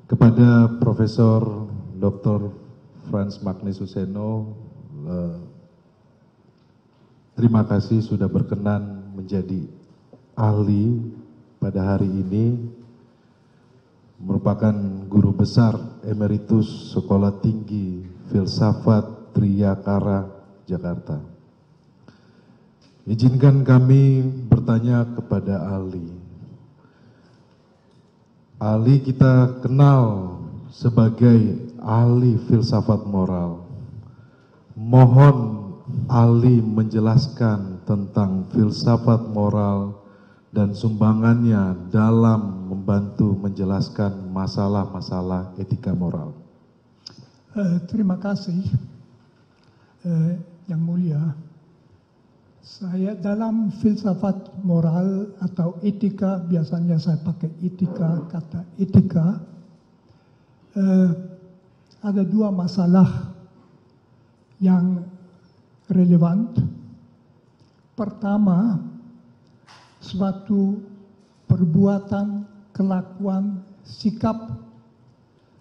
Kepada Profesor Dr. Frans Magnis Suseno, terima kasih sudah berkenan menjadi ahli pada hari ini, merupakan guru besar emeritus Sekolah Tinggi Filsafat Triyakara, Jakarta. Izinkan kami bertanya kepada ahli. Ahli kita kenal sebagai ahli filsafat moral. Mohon ahli menjelaskan tentang filsafat moral dan sumbangannya dalam membantu menjelaskan masalah-masalah etika moral. Terima kasih, Yang Mulia. Saya dalam filsafat moral atau etika, biasanya saya pakai etika, kata etika, ada dua masalah yang relevan. Pertama, suatu perbuatan, kelakuan, sikap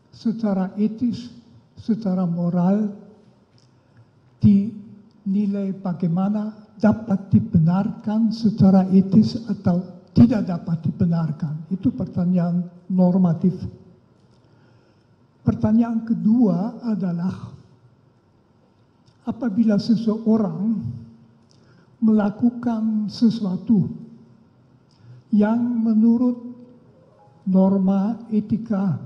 secara etis, secara moral dinilai bagaimana dapat dibenarkan secara etis atau tidak dapat dibenarkan. Itu pertanyaan normatif. Pertanyaan kedua adalah apabila seseorang melakukan sesuatu yang menurut norma etika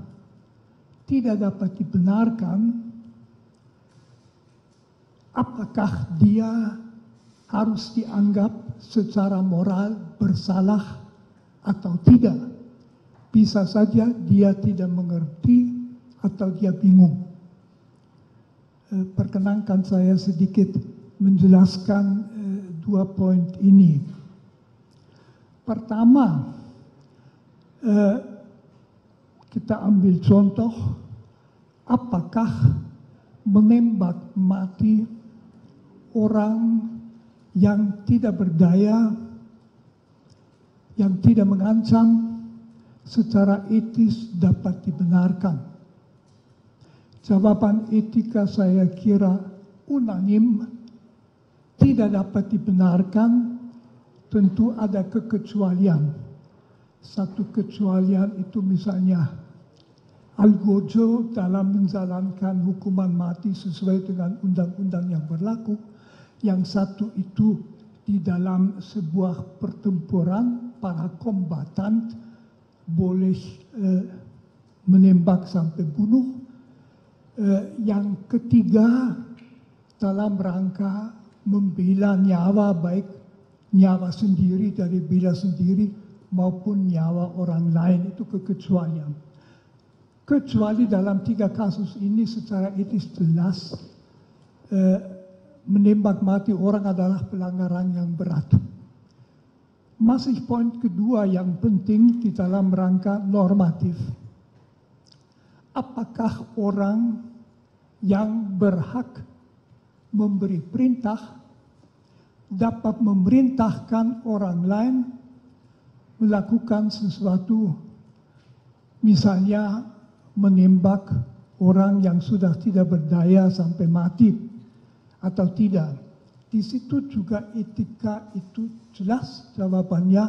tidak dapat dibenarkan, apakah dia harus dianggap secara moral bersalah atau tidak? Bisa saja dia tidak mengerti atau dia bingung. Perkenankan saya sedikit menjelaskan dua poin ini. Pertama, kita ambil contoh, apakah menembak mati orang yang tidak berdaya, yang tidak mengancam, secara etis dapat dibenarkan? Jawaban etika saya kira unanim, tidak dapat dibenarkan. Tentu ada kekecualian. Satu kecualian itu misalnya Algojo dalam menjalankan hukuman mati sesuai dengan undang-undang yang berlaku. Yang satu itu di dalam sebuah pertempuran para kombatan boleh menembak sampai bunuh. Yang ketiga dalam rangka membela nyawa, baik nyawa sendiri dari bela sendiri maupun nyawa orang lain, itu kekecualian. Kecuali dalam tiga kasus ini secara etis jelas menembak mati orang adalah pelanggaran yang berat. Masih poin kedua yang penting di dalam rangka normatif. Apakah orang yang berhak memberi perintah dapat memerintahkan orang lain melakukan sesuatu, misalnya menembak orang yang sudah tidak berdaya sampai mati atau tidak? Di situ juga etika itu jelas jawabannya,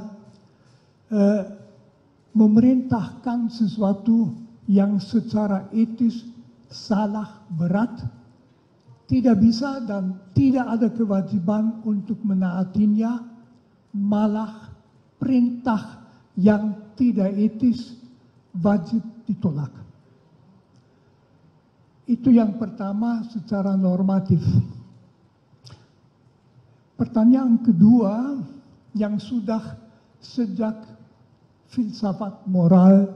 memerintahkan sesuatu yang secara etis salah berat, tidak bisa dan tidak ada kewajiban untuk menaatinya, malah perintah yang tidak etis wajib ditolak. Itu yang pertama secara normatif. Pertanyaan kedua yang sudah sejak filsafat moral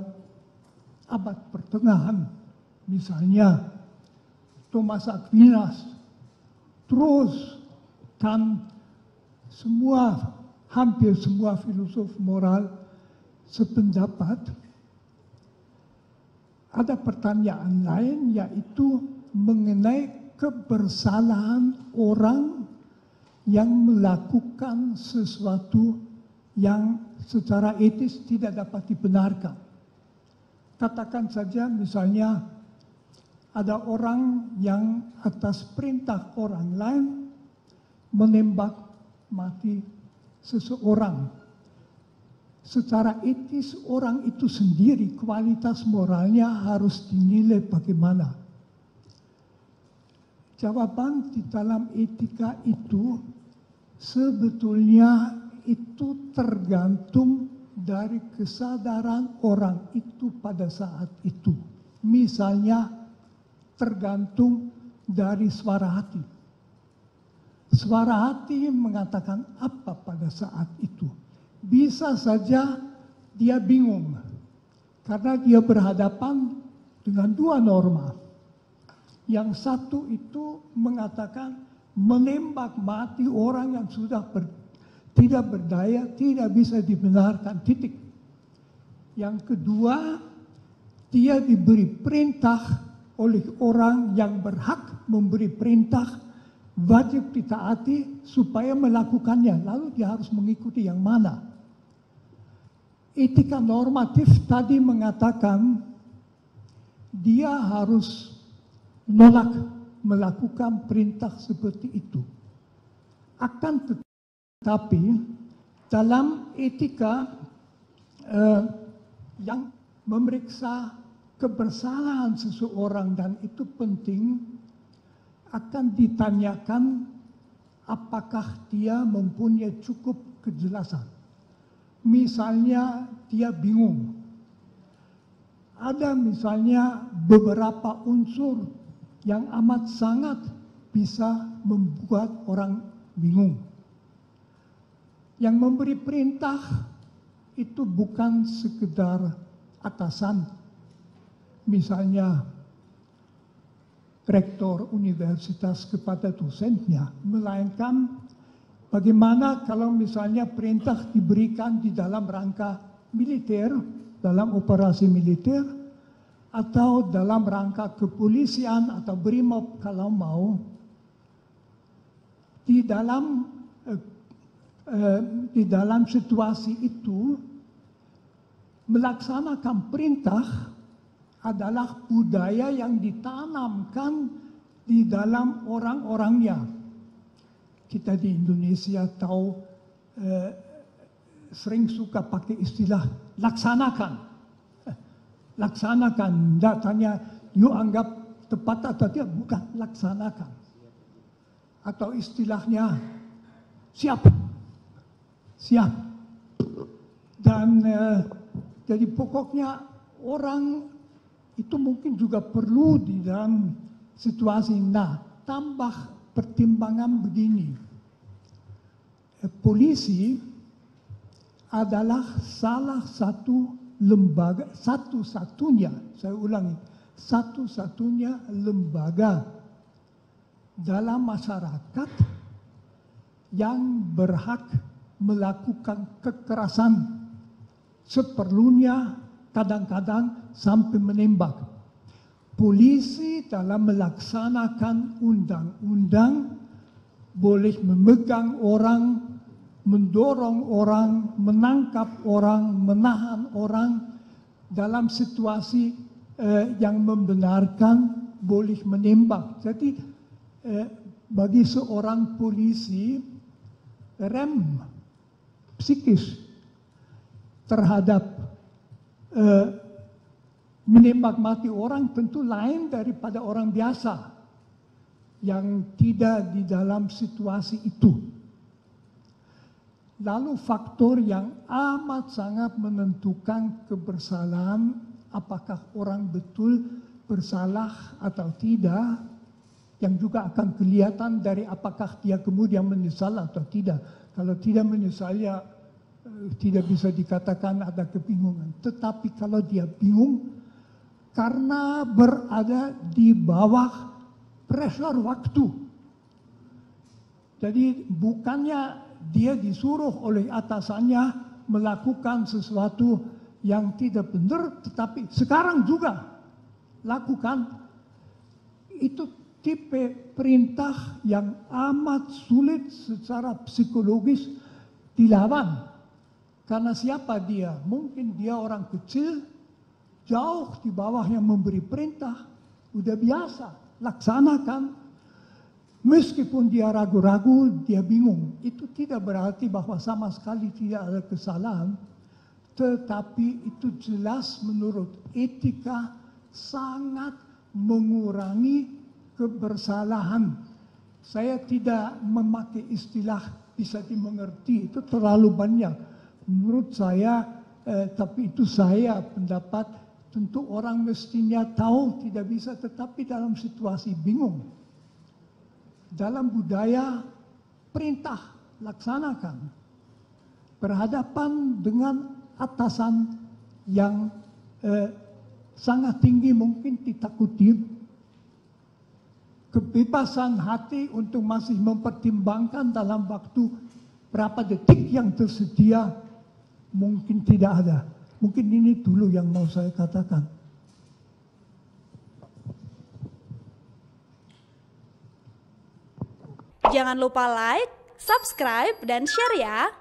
abad pertengahan, misalnya Thomas Aquinas, terus kan hampir semua filosof moral sependapat. Ada pertanyaan lain, yaitu mengenai kebersalahan orang yang melakukan sesuatu yang secara etis tidak dapat dibenarkan. Katakan saja misalnya ada orang yang atas perintah orang lain menembak mati seseorang. Secara etis orang itu sendiri kualitas moralnya harus dinilai bagaimana. Jawaban di dalam etika itu sebetulnya itu tergantung dari kesadaran orang itu pada saat itu. Misalnya tergantung dari suara hati. Suara hati mengatakan apa pada saat itu. Bisa saja dia bingung karena dia berhadapan dengan dua norma. Yang satu itu mengatakan menembak mati orang yang sudah tidak berdaya, tidak bisa dibenarkan, titik. Yang kedua, dia diberi perintah oleh orang yang berhak memberi perintah, wajib ditaati supaya melakukannya, lalu dia harus mengikuti yang mana. Etika normatif tadi mengatakan dia harus menolak melakukan perintah seperti itu. Akan tetapi dalam etika yang memeriksa kebersalahan seseorang dan itu penting, akan ditanyakan apakah dia mempunyai cukup kejelasan. Misalnya dia bingung. Ada misalnya beberapa unsur yang amat sangat bisa membuat orang bingung. Yang memberi perintah itu bukan sekedar atasan. Misalnya rektor universitas kepada dosennya, melainkan bagaimana kalau misalnya perintah diberikan di dalam rangka militer, dalam operasi militer, atau dalam rangka kepolisian atau BRIMOB kalau mau, di dalam situasi itu melaksanakan perintah adalah budaya yang ditanamkan di dalam orang-orangnya. Kita di Indonesia tahu sering suka pakai istilah laksanakan. Laksanakan, datanya you anggap tepat atau tidak, bukan, laksanakan. Atau istilahnya siap. Siap. Dan jadi pokoknya orang itu mungkin juga perlu di dalam situasi. Nah, tambah pertimbangan begini. Polisi adalah salah satu lembaga, satu-satunya, saya ulangi, satu-satunya lembaga dalam masyarakat yang berhak melakukan kekerasan seperlunya, kadang-kadang sampai menembak. Polisi dalam melaksanakan undang-undang boleh memegang orang, mendorong orang, menangkap orang, menahan orang dalam situasi yang membenarkan, boleh menembak. Jadi bagi seorang polisi, rem psikis terhadap menembak mati orang tentu lain daripada orang biasa yang tidak di dalam situasi itu. Lalu faktor yang amat sangat menentukan kebersalahan, apakah orang betul bersalah atau tidak, yang juga akan kelihatan dari apakah dia kemudian menyesal atau tidak. Kalau tidak menyesal ya tidak bisa dikatakan ada kebingungan. Tetapi kalau dia bingung karena berada di bawah pressure waktu. Jadi bukannya dia disuruh oleh atasannya melakukan sesuatu yang tidak benar, tetapi sekarang juga lakukan. Itu tipe perintah yang amat sulit secara psikologis dilawan. Karena siapa dia? Mungkin dia orang kecil, jauh di bawah yang memberi perintah, udah biasa, laksanakan. Meskipun dia ragu-ragu, dia bingung. Itu tidak berarti bahwa sama sekali tidak ada kesalahan, tetapi itu jelas menurut etika sangat mengurangi kebersalahan. Saya tidak memakai istilah bisa dimengerti, itu terlalu banyak. Menurut saya, tapi itu saya pendapat, tentu orang mestinya tahu tidak bisa, tetapi dalam situasi bingung. Dalam budaya perintah laksanakan. Berhadapan dengan atasan yang sangat tinggi mungkin ditakuti. Kebebasan hati untuk masih mempertimbangkan dalam waktu berapa detik yang tersedia mungkin tidak ada. Mungkin ini dulu yang mau saya katakan. Jangan lupa like, subscribe, dan share ya!